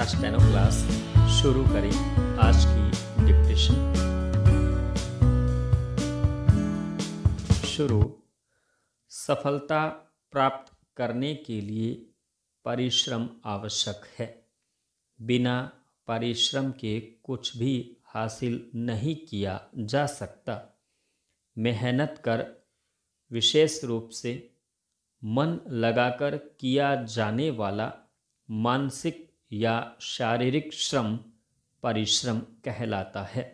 Steno class शुरू करें आज की डिक्टेशन। शुरू। सफलता प्राप्त करने के लिए परिश्रम आवश्यक है। बिना परिश्रम के कुछ भी हासिल नहीं किया जा सकता। मेहनत कर, विशेष रूप से मन लगाकर किया जाने वाला मानसिक या शारीरिक श्रम परिश्रम कहलाता है।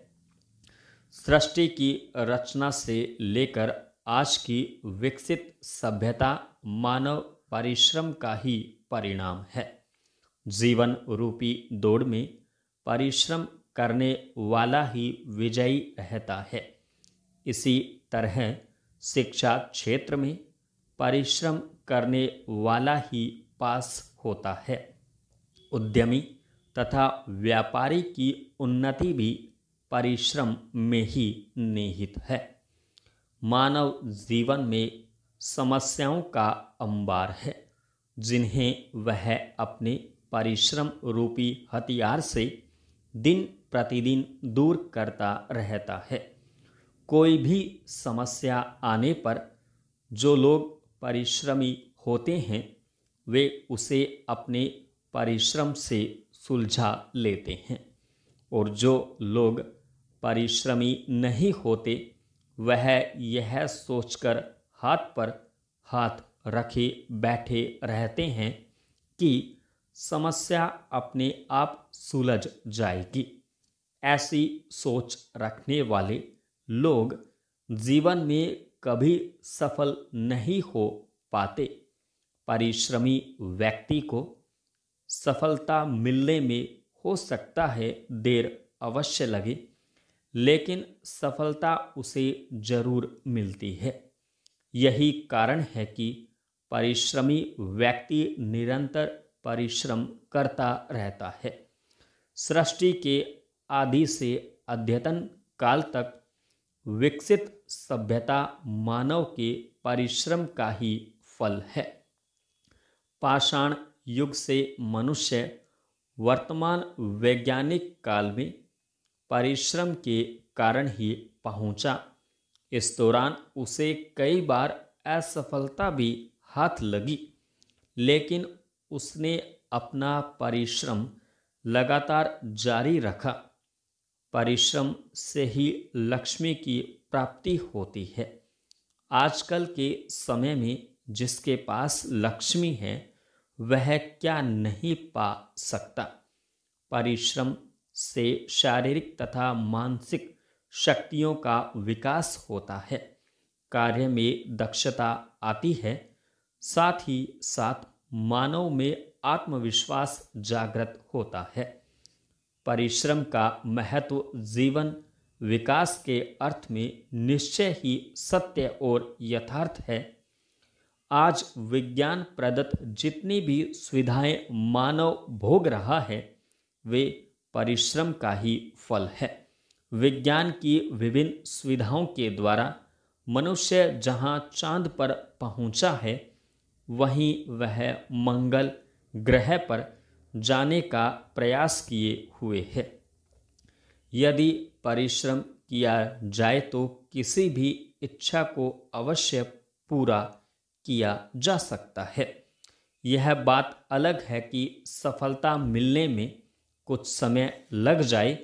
सृष्टि की रचना से लेकर आज की विकसित सभ्यता मानव परिश्रम का ही परिणाम है। जीवन रूपी दौड़ में परिश्रम करने वाला ही विजयी रहता है। इसी तरह शिक्षा क्षेत्र में परिश्रम करने वाला ही पास होता है। उद्यमी तथा व्यापारी की उन्नति भी परिश्रम में ही निहित है। मानव जीवन में समस्याओं का अंबार है, जिन्हें वह अपने परिश्रम रूपी हथियार से दिन प्रतिदिन दूर करता रहता है। कोई भी समस्या आने पर जो लोग परिश्रमी होते हैं वे उसे अपने परिश्रम से सुलझा लेते हैं, और जो लोग परिश्रमी नहीं होते वह यह सोचकर हाथ पर हाथ रखे बैठे रहते हैं कि समस्या अपने आप सुलझ जाएगी। ऐसी सोच रखने वाले लोग जीवन में कभी सफल नहीं हो पाते। परिश्रमी व्यक्ति को सफलता मिलने में हो सकता है देर अवश्य लगे, लेकिन सफलता उसे जरूर मिलती है। यही कारण है कि परिश्रमी व्यक्ति निरंतर परिश्रम करता रहता है। सृष्टि के आदि से अद्यतन काल तक विकसित सभ्यता मानव के परिश्रम का ही फल है। पाषाण युग से मनुष्य वर्तमान वैज्ञानिक काल में परिश्रम के कारण ही पहुंचा। इस दौरान उसे कई बार असफलता भी हाथ लगी, लेकिन उसने अपना परिश्रम लगातार जारी रखा। परिश्रम से ही लक्ष्मी की प्राप्ति होती है। आजकल के समय में जिसके पास लक्ष्मी है वह क्या नहीं पा सकता। परिश्रम से शारीरिक तथा मानसिक शक्तियों का विकास होता है, कार्य में दक्षता आती है, साथ ही साथ मानव में आत्मविश्वास जागृत होता है। परिश्रम का महत्व जीवन विकास के अर्थ में निश्चय ही सत्य और यथार्थ है। आज विज्ञान प्रदत्त जितनी भी सुविधाएं मानव भोग रहा है वे परिश्रम का ही फल है। विज्ञान की विभिन्न सुविधाओं के द्वारा मनुष्य जहां चांद पर पहुंचा है, वहीं वह मंगल ग्रह पर जाने का प्रयास किए हुए है। यदि परिश्रम किया जाए तो किसी भी इच्छा को अवश्य पूरा किया जा सकता है। यह बात अलग है कि सफलता मिलने में कुछ समय लग जाए।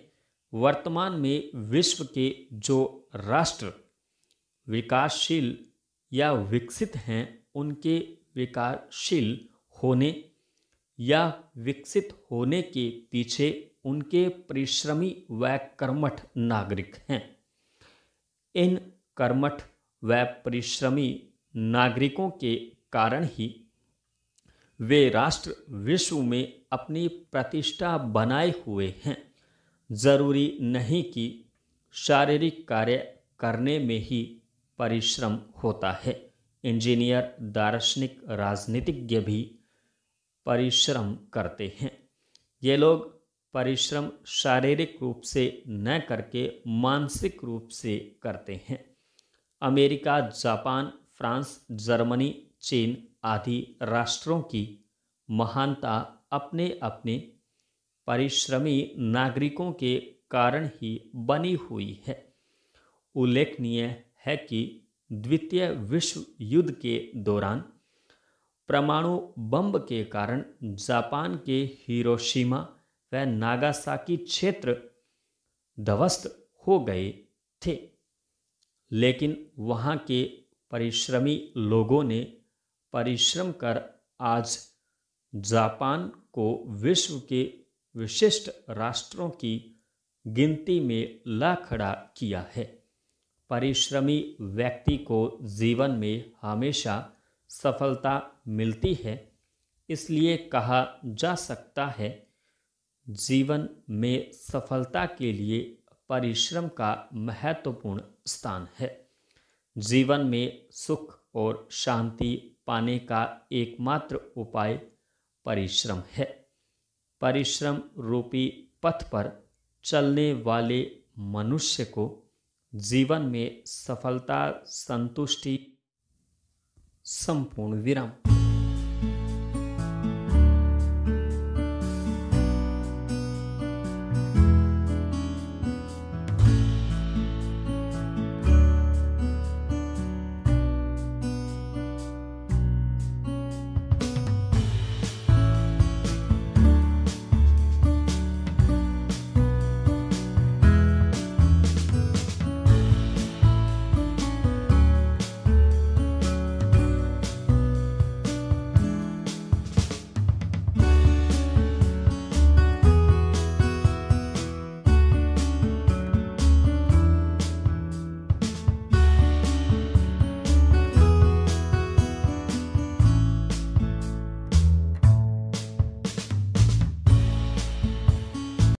वर्तमान में विश्व के जो राष्ट्र विकासशील या विकसित हैं, उनके विकासशील होने या विकसित होने के पीछे उनके परिश्रमी व कर्मठ नागरिक हैं। इन कर्मठ व परिश्रमी नागरिकों के कारण ही वे राष्ट्र विश्व में अपनी प्रतिष्ठा बनाए हुए हैं। जरूरी नहीं कि शारीरिक कार्य करने में ही परिश्रम होता है। इंजीनियर, दार्शनिक, राजनीतिज्ञ भी परिश्रम करते हैं। ये लोग परिश्रम शारीरिक रूप से न करके मानसिक रूप से करते हैं। अमेरिका, जापान, फ्रांस, जर्मनी, चीन आदि राष्ट्रों की महानता अपने अपने परिश्रमी नागरिकों के कारण ही बनी हुई है। उल्लेखनीय है कि द्वितीय विश्व युद्ध के दौरान परमाणु बम के कारण जापान के हिरोशिमा व नागासाकी क्षेत्र ध्वस्त हो गए थे, लेकिन वहाँ के परिश्रमी लोगों ने परिश्रम कर आज जापान को विश्व के विशिष्ट राष्ट्रों की गिनती में ला खड़ा किया है। परिश्रमी व्यक्ति को जीवन में हमेशा सफलता मिलती है। इसलिए कहा जा सकता है, जीवन में सफलता के लिए परिश्रम का महत्वपूर्ण स्थान है। जीवन में सुख और शांति पाने का एकमात्र उपाय परिश्रम है। परिश्रम रूपी पथ पर चलने वाले मनुष्य को जीवन में सफलता, संतुष्टि, संपूर्ण विराम